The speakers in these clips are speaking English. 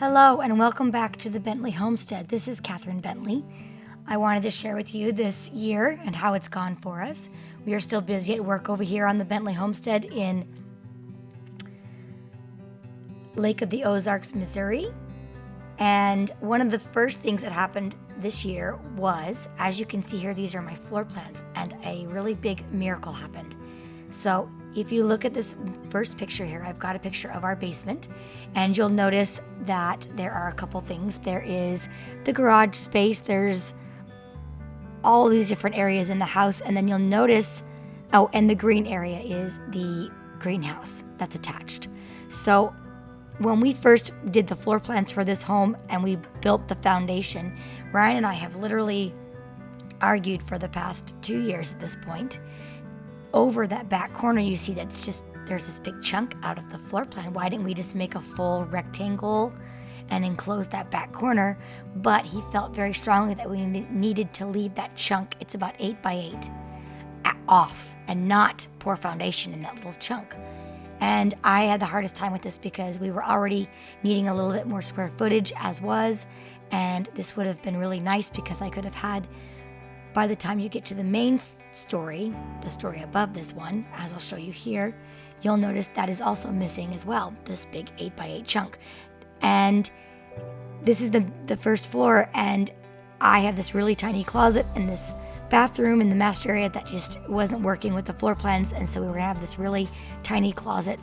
Hello and welcome back to the Bentley Homestead. This is Catherine Bentley. I wanted to share with you this year and how it's gone for us. We are still busy at work over here on the Bentley Homestead in Lake of the Ozarks, Missouri. And one of the first things that happened this year was, as you can see here, these are my floor plans, and a really big miracle happened. So if you look at this first picture here, I've got a picture of our basement, and you'll notice that there are a couple things. There is the garage space, there's all these different areas in the house, and then you'll notice, oh, and the green area is the greenhouse that's attached. So when we first did the floor plans for this home and we built the foundation, Ryan and I have literally argued for the past 2 years at this point. Over that back corner, you see that's just, there's this big chunk out of the floor plan. Why didn't we just make a full rectangle and enclose that back corner? But he felt very strongly that we needed to leave that chunk, it's about 8 by 8, off and not pour foundation in that little chunk. And I had the hardest time with this because we were already needing a little bit more square footage as was, and this would have been really nice because I could have had, by the time you get to the main story, the story above this one, as I'll show you here, you'll notice that is also missing as well, this big 8 by 8 chunk. And this is the first floor, and I have this really tiny closet and this bathroom in the master area that just wasn't working with the floor plans, and so we were gonna have this really tiny closet,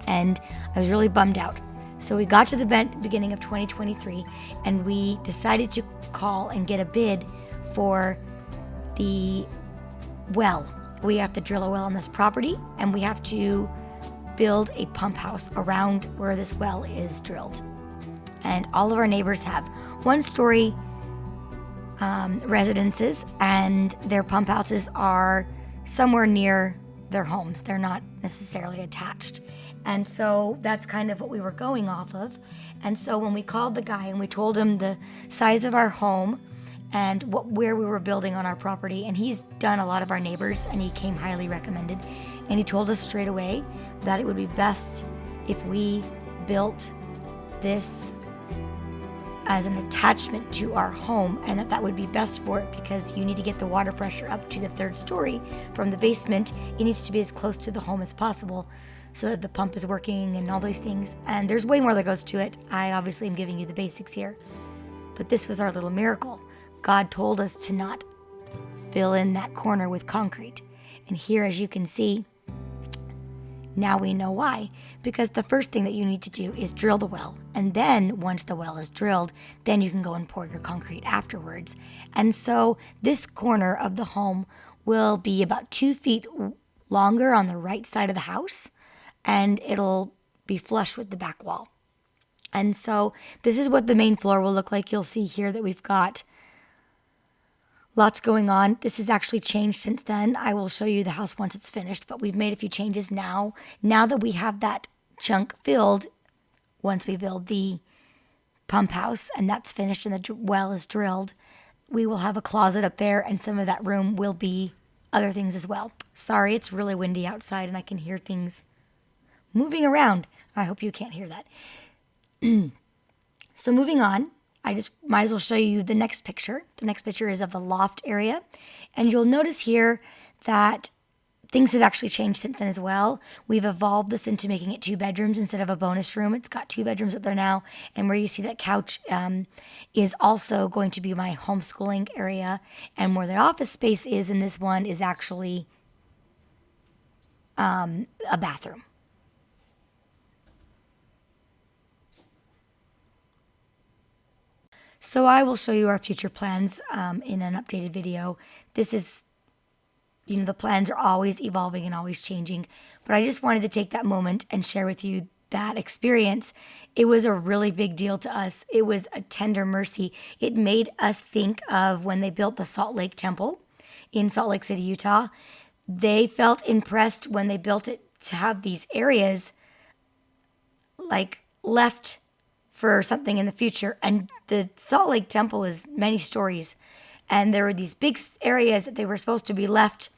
and I was really bummed out. So we got to the beginning of 2023, and we decided to call and get a bid for the well. We have to drill a well on this property, and we have to build a pump house around where this well is drilled. And all of our neighbors have one-story residences, and their pump houses are somewhere near their homes. They're not necessarily attached. And so that's kind of what we were going off of. And so when we called the guy and we told him the size of our home and where we were building on our property, and he's done a lot of our neighbors, and he came highly recommended, and he told us straight away that it would be best if we built this as an attachment to our home, and that would be best for it because you need to get the water pressure up to the 3rd story from the basement. It needs to be as close to the home as possible so that the pump is working and all these things. And there's way more that goes to it. I obviously am giving you the basics here, but this was our little miracle. God told us to not fill in that corner with concrete. And here, as you can see, now we know why. Because the first thing that you need to do is drill the well. And then once the well is drilled, then you can go and pour your concrete afterwards. And so this corner of the home will be about 2 feet longer on the right side of the house, and it'll be flush with the back wall. And so this is what the main floor will look like. You'll see here that we've got lots going on. This has actually changed since then. I will show you the house once it's finished, but we've made a few changes now. Now that we have that chunk filled, once we build the pump house and that's finished and the well is drilled, we will have a closet up there, and some of that room will be other things as well. Sorry, it's really windy outside and I can hear things moving around. I hope you can't hear that. So moving on, I just might as well show you the next picture. The next picture is of the loft area. And you'll notice here that things have actually changed since then as well. We've evolved this into making it 2 bedrooms instead of a bonus room. It's got 2 bedrooms up there now. And where you see that couch is also going to be my homeschooling area. And where the office space is in this one is actually a bathroom. So I will show you our future plans in an updated video. This is, the plans are always evolving and always changing. But I just wanted to take that moment and share with you that experience. It was a really big deal to us. It was a tender mercy. It made us think of when they built the Salt Lake Temple in Salt Lake City, Utah. They felt impressed when they built it to have these areas like left for something in the future. And the Salt Lake Temple is many stories, and there were these big areas that they were supposed to be left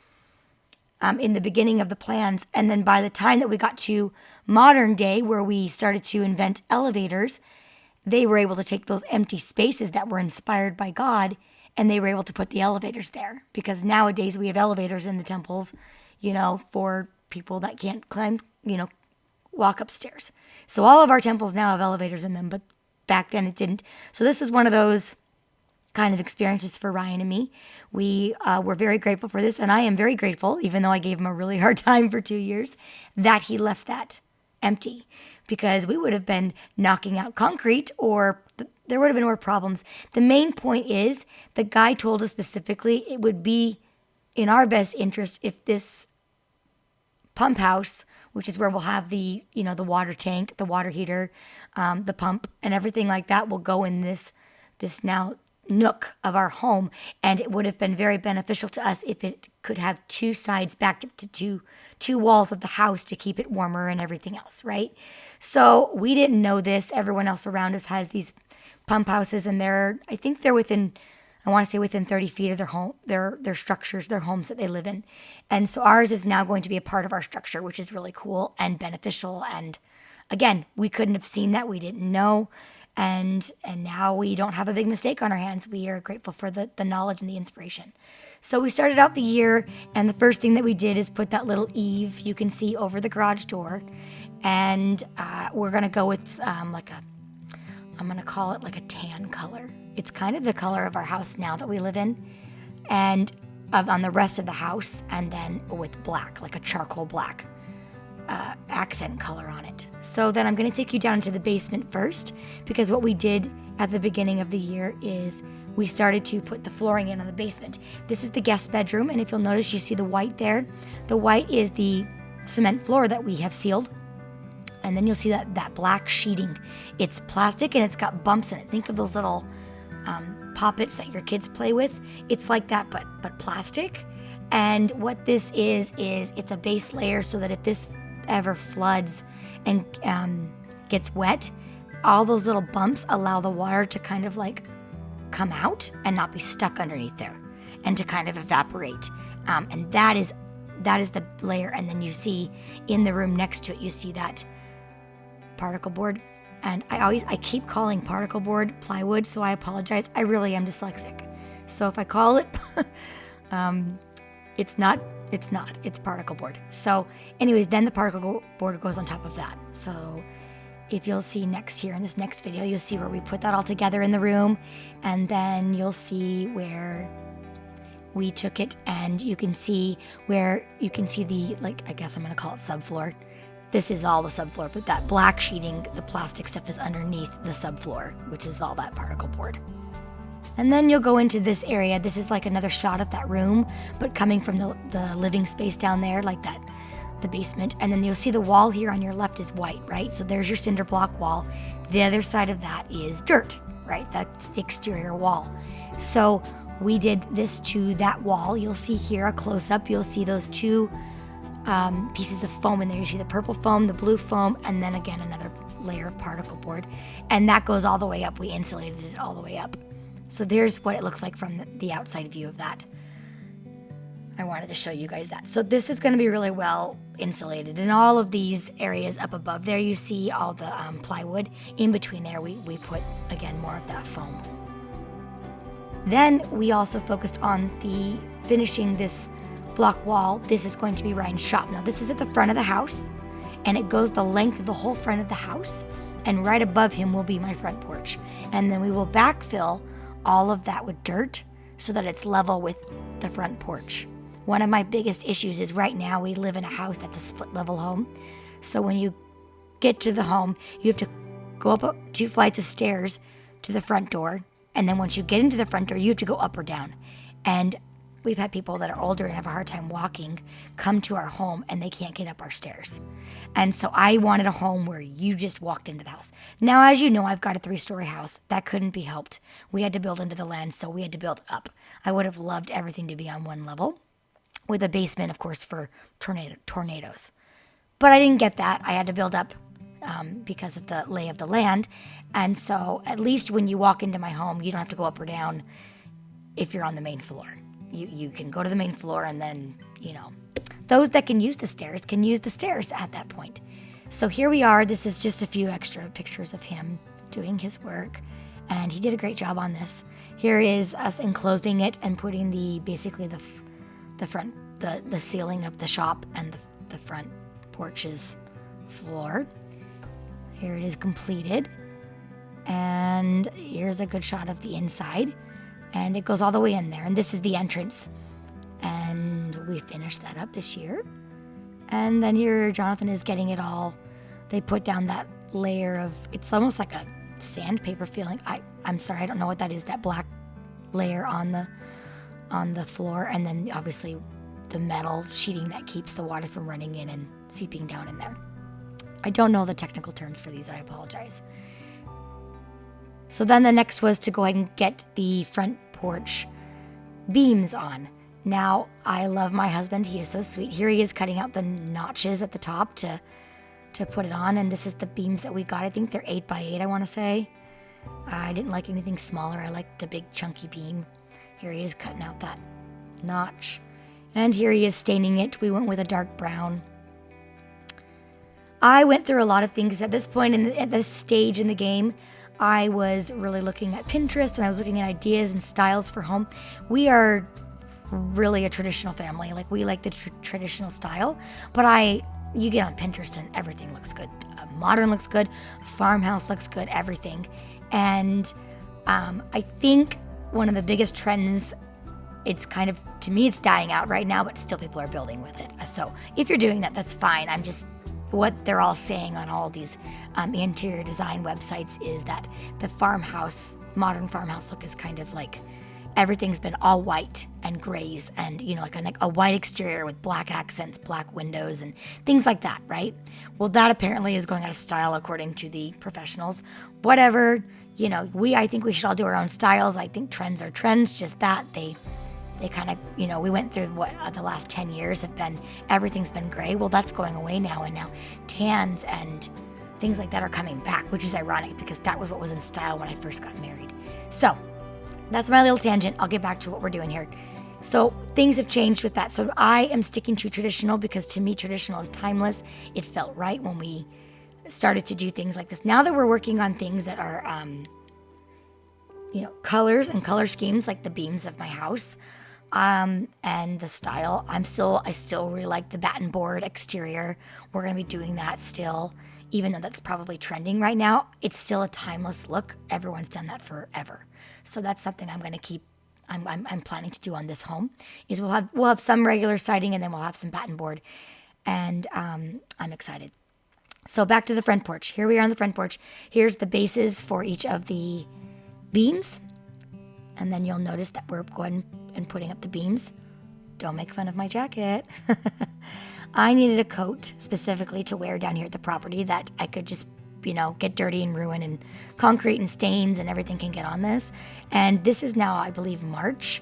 in the beginning of the plans. And then by the time that we got to modern day, where we started to invent elevators, they were able to take those empty spaces that were inspired by God, and they were able to put the elevators there. Because nowadays we have elevators in the temples, for people that can't climb, walk upstairs. So all of our temples now have elevators in them, but back then it didn't. So this was one of those kind of experiences for Ryan and me. We were very grateful for this, and I am very grateful, even though I gave him a really hard time for 2 years, that he left that empty, because we would have been knocking out concrete, or there would have been more problems. The main point is the guy told us specifically it would be in our best interest if this pump house, which is where we'll have the water tank, the water heater, the pump, and everything like that will go in this now nook of our home. And it would have been very beneficial to us if it could have two sides backed up to two walls of the house to keep it warmer and everything else, right? So we didn't know this. Everyone else around us has these pump houses, and I think they're within 30 feet of their home, their structures, their homes that they live in. And so ours is now going to be a part of our structure, which is really cool and beneficial. And again, we couldn't have seen that. We didn't know. And now we don't have a big mistake on our hands. We are grateful for the knowledge and the inspiration. So we started out the year, and the first thing that we did is put that little eave you can see over the garage door. And we're going to go with I'm going to call it like a tan color. It's kind of the color of our house now that we live in, and on the rest of the house, and then with black, like a charcoal black accent color on it. So then I'm going to take you down to the basement first, because what we did at the beginning of the year is we started to put the flooring in on the basement. This is the guest bedroom, and if you'll notice, you see the white there. The white is the cement floor that we have sealed. And then you'll see that black sheeting. It's plastic and it's got bumps in it. Think of those little poppets that your kids play with. It's like that, but plastic. And what this is it's a base layer so that if this ever floods and gets wet, all those little bumps allow the water to kind of like come out and not be stuck underneath there, and to kind of evaporate. And that is the layer. And then you see in the room next to it, you see that particle board. And I keep calling particle board plywood, so I apologize. I really am dyslexic. So if I call it, it's particle board. So anyways, then the particle board goes on top of that. So if you'll see next here in this next video, you'll see where we put that all together in the room. And then you'll see where we took it, and you can see the, I guess I'm going to call it subfloor. This is all the subfloor, but that black sheeting, the plastic stuff, is underneath the subfloor, which is all that particle board. And then you'll go into this area. This is like another shot of that room, but coming from the living space down there, like that, the basement. And then you'll see the wall here on your left is white, right? So there's your cinder block wall. The other side of that is dirt, right? That's the exterior wall. So we did this to that wall. You'll see here a close-up. You'll see those two pieces of foam in there. You see the purple foam, the blue foam, and then again another layer of particle board, and that goes all the way up. We insulated it all the way up. So there's what it looks like from the outside view of that. I wanted to show you guys that. So this is going to be really well insulated. In all of these areas up above there, you see all the plywood. In between there, we put, again, more of that foam. Then we also focused on the finishing this block wall. This is going to be Ryan's shop. Now this is at the front of the house, and it goes the length of the whole front of the house, and right above him will be my front porch. And then we will backfill all of that with dirt so that it's level with the front porch. One of my biggest issues is right now we live in a house that's a split level home. So when you get to the home, you have to go up 2 flights of stairs to the front door, and then once you get into the front door, you have to go up or down. And we've had people that are older and have a hard time walking come to our home, and they can't get up our stairs. And so I wanted a home where you just walked into the house. Now, as you know, I've got a 3-story house. That couldn't be helped. We had to build into the land, so we had to build up. I would have loved everything to be on one level, with a basement, of course, for tornadoes. But I didn't get that. I had to build up because of the lay of the land. And so at least when you walk into my home, you don't have to go up or down if you're on the main floor. You can go to the main floor, and then, those that can use the stairs at that point. So here we are. This is just a few extra pictures of him doing his work, and he did a great job on this. Here is us enclosing it and putting basically the front, the ceiling of the shop and the front porch's floor. Here it is completed, and here's a good shot of the inside, and it goes all the way in there, and this is the entrance, and we finished that up this year. And then here Jonathan is getting it all. They put down that layer of, it's almost like a sandpaper feeling. I'm sorry, I don't know what that is, that black layer on the floor, and then obviously the metal sheeting that keeps the water from running in and seeping down in there. I don't know the technical terms for these, I apologize. So then the next was to go ahead and get the front porch beams on. Now, I love my husband, he is so sweet. Here he is cutting out the notches at the top to put it on, and this is the beams that we got. I think they're 8x8, I want to say. I didn't like anything smaller, I liked a big chunky beam. Here he is cutting out that notch. And here he is staining it. We went with a dark brown. I went through a lot of things at this point, at this stage in the game. I was really looking at Pinterest, and I was looking at ideas and styles for home. We are really a traditional family. Like, we like the traditional style, but you get on Pinterest and everything looks good. Modern looks good, farmhouse looks good, everything. And I think one of the biggest trends, it's kind of, to me, it's dying out right now, but still people are building with it. So if you're doing that, that's fine. I'm just, what they're all saying on all these interior design websites is that the modern farmhouse look is kind of like, everything's been all white and grays and, like a white exterior with black accents, black windows, and things like that, right? Well, that apparently is going out of style according to the professionals. Whatever, I think we should all do our own styles. I think trends are trends, just that they kind of, we went through what the last 10 years have been, everything's been gray. Well, that's going away now, and now tans and things like that are coming back, which is ironic because that was what was in style when I first got married. So that's my little tangent. I'll get back to what we're doing here. So things have changed with that. So I am sticking to traditional because to me, traditional is timeless. It felt right when we started to do things like this. Now that we're working on things that are, colors and color schemes, like the beams of my house, and the style, I still really like the batten board exterior. We're going to be doing that still, even though that's probably trending right now. It's still a timeless look. Everyone's done that forever. So that's something I'm going to keep. I'm planning to do on this home. Is we'll have some regular siding, and then we'll have some batten board, and I'm excited. So back to the front porch. Here we are on the front porch. Here's the bases for each of the beams, and then you'll notice that we're going and putting up the beams. Don't make fun of my jacket. I needed a coat specifically to wear down here at the property that I could just get dirty and ruin, and concrete and stains and everything can get on this. And this is now, I believe, March.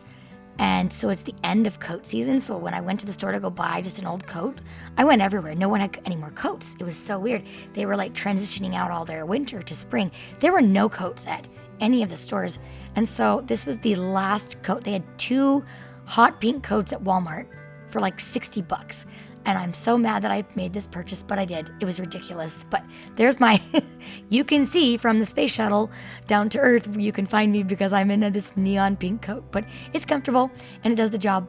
And so it's the end of coat season. So when I went to the store to go buy just an old coat, I went everywhere. No one had any more coats. It was so weird. They were like transitioning out all their winter to spring. There were no coats at any of the stores. And so this was the last coat. They had 2 hot pink coats at Walmart for like $60. And I'm so mad that I made this purchase, but I did. It was ridiculous. But there's my, you can see from the space shuttle down to Earth, you can find me because I'm in this neon pink coat. But it's comfortable and it does the job.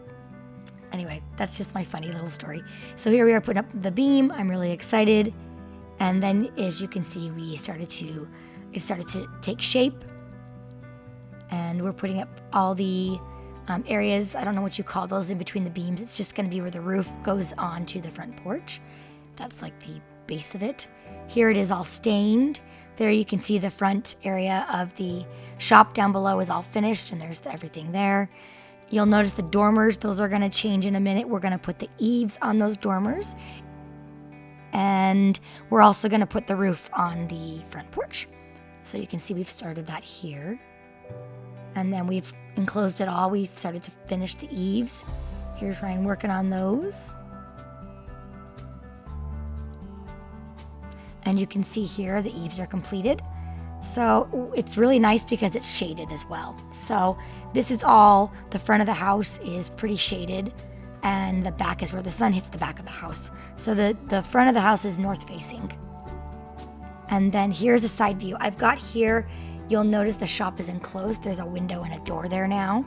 Anyway, that's just my funny little story. So here we are putting up the beam. I'm really excited. And then as you can see, it started to take shape. And we're putting up all the areas, I don't know what you call those in between the beams. It's just going to be where the roof goes on to the front porch. That's like the base of it. Here it is all stained. There you can see the front area of the shop down below is all finished, and there's everything there. You'll notice the dormers, those are going to change in a minute. We're going to put the eaves on those dormers. And we're also going to put the roof on the front porch. So you can see we've started that here. And then we've enclosed it all. We've started to finish the eaves. Here's Ryan working on those. And you can see here the eaves are completed. So it's really nice because it's shaded as well. So this is all, the front of the house is pretty shaded, and the back is where the sun hits the back of the house. So the front of the house is north facing. And then here's a side view. I've got here, you'll notice the shop is enclosed. There's a window and a door there now.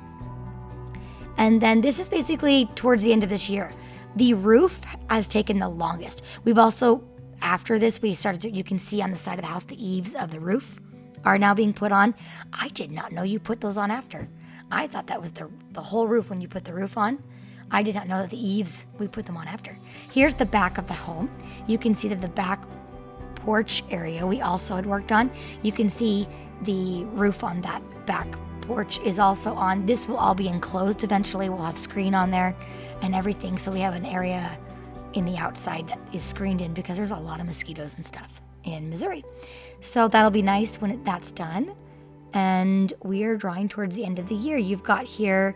And then this is basically towards the end of this year. The roof has taken the longest. We've also, after this, we started to, you can see on the side of the house, the eaves of the roof are now being put on. I did not know you put those on after. I thought that was the whole roof when you put the roof on. I did not know that the eaves, we put them on after. Here's the back of the home. You can see that the back porch area we also had worked on. You can see the roof on that back porch is also on. This will all be enclosed eventually. We'll have screen on there and everything. So we have an area in the outside that is screened in because there's a lot of mosquitoes and stuff in Missouri. So that'll be nice when that's done. And we are drawing towards the end of the year. You've got here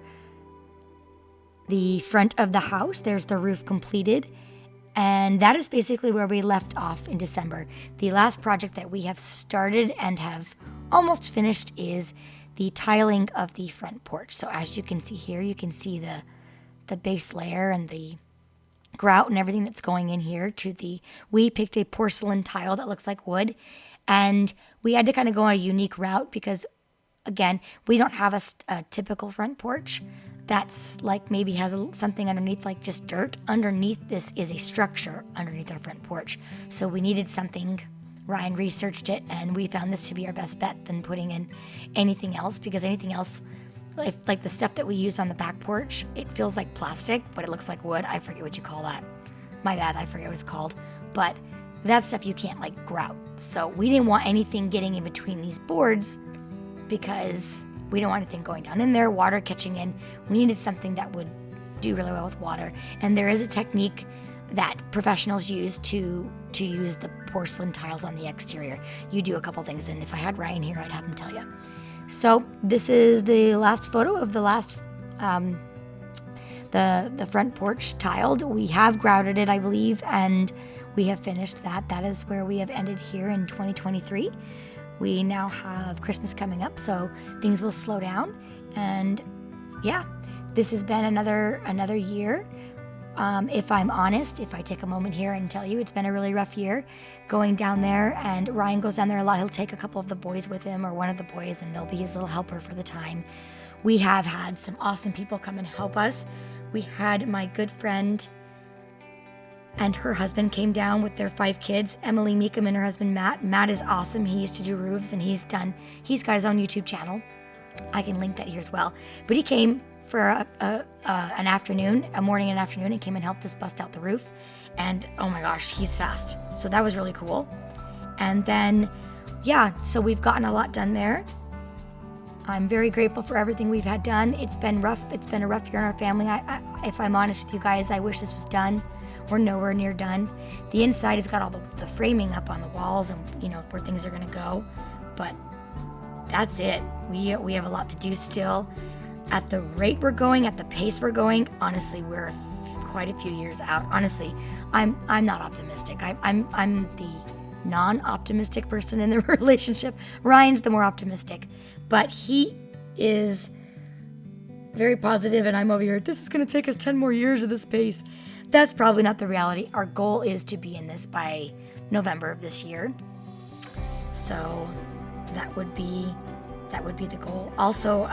the front of the house. There's the roof completed. And that is basically where we left off in December. The last project that we have started and have almost finished is the tiling of the front porch. So as you can see here, you can see the base layer and the grout and everything that's going in here we picked a porcelain tile that looks like wood, and we had to kind of go on a unique route because, again, we don't have a typical front porch that's like maybe has something underneath, like just dirt. Underneath this is a structure underneath our front porch. So we needed something. Ryan researched it, and we found this to be our best bet than putting in anything else, because anything else, like the stuff that we use on the back porch, it feels like plastic, but it looks like wood. I forget what you call that. My bad, I forget what it's called. But that stuff you can't like grout. So we didn't want anything getting in between these boards because we don't want anything going down in there, water catching in. We needed something that would do really well with water. And there is a technique that professionals use to use the porcelain tiles on the exterior. You do a couple things, and if I had Ryan here, I'd have him tell you. So this is the last photo of the last, the front porch tiled. We have grouted it, I believe, and we have finished that. That is where we have ended here in 2023. We now have Christmas coming up, so things will slow down. And yeah, this has been another year. If I'm honest, if I take a moment here and tell you, it's been a really rough year going down there, and Ryan goes down there a lot. He'll take a couple of the boys with him, or one of the boys, and they'll be his little helper for the time. We have had some awesome people come and help us. We had my good friend and her husband came down with their 5 kids, Emily Meekum and her husband Matt. Matt is awesome. He used to do roofs, and he's got his own YouTube channel. I can link that here as well. But he came for a morning and afternoon, and came and helped us bust out the roof. And oh my gosh, he's fast. So that was really cool. And then, yeah, so we've gotten a lot done there. I'm very grateful for everything we've had done. It's been rough. It's been a rough year in our family. If I'm honest with you guys, I wish this was done. We're nowhere near done. The inside has got all the framing up on the walls, and where things are gonna go. But that's it. We have a lot to do still. At the rate we're going, at the pace we're going, honestly, we're quite a few years out. Honestly, I'm not optimistic. I'm the non-optimistic person in the relationship. Ryan's the more optimistic, but he is very positive, and I'm over here, this is going to take us 10 more years of this pace. That's probably not the reality. Our goal is to be in this by November of this year. So that would be the goal. Also,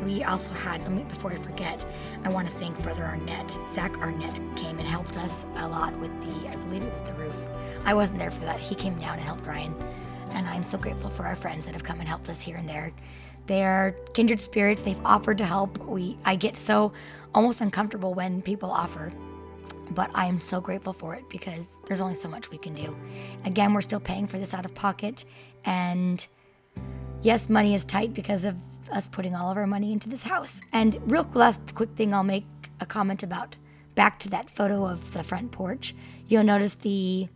we also had, before I forget, I want to thank Brother Arnett. Zach Arnett came and helped us a lot with I believe it was the roof. I wasn't there for that. He came down and helped Ryan. And I'm so grateful for our friends that have come and helped us here and there. They are kindred spirits. They've offered to help. I get so almost uncomfortable when people offer. But I am so grateful for it because there's only so much we can do. Again, we're still paying for this out of pocket. And yes, money is tight because of us putting all of our money into this house. And last quick thing I'll make a comment about, back to that photo of the front porch. You'll notice the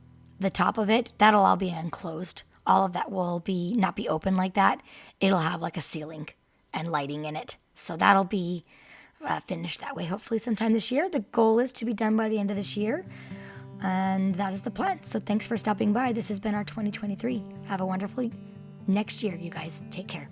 top of it, that'll all be enclosed. All of that will not be open like that. It'll have like a ceiling and lighting in it. So that'll be finished that way, hopefully sometime this year. The goal is to be done by the end of this year. And that is the plan. So thanks for stopping by. This has been our 2023. Have a wonderful next year, you guys. Take care.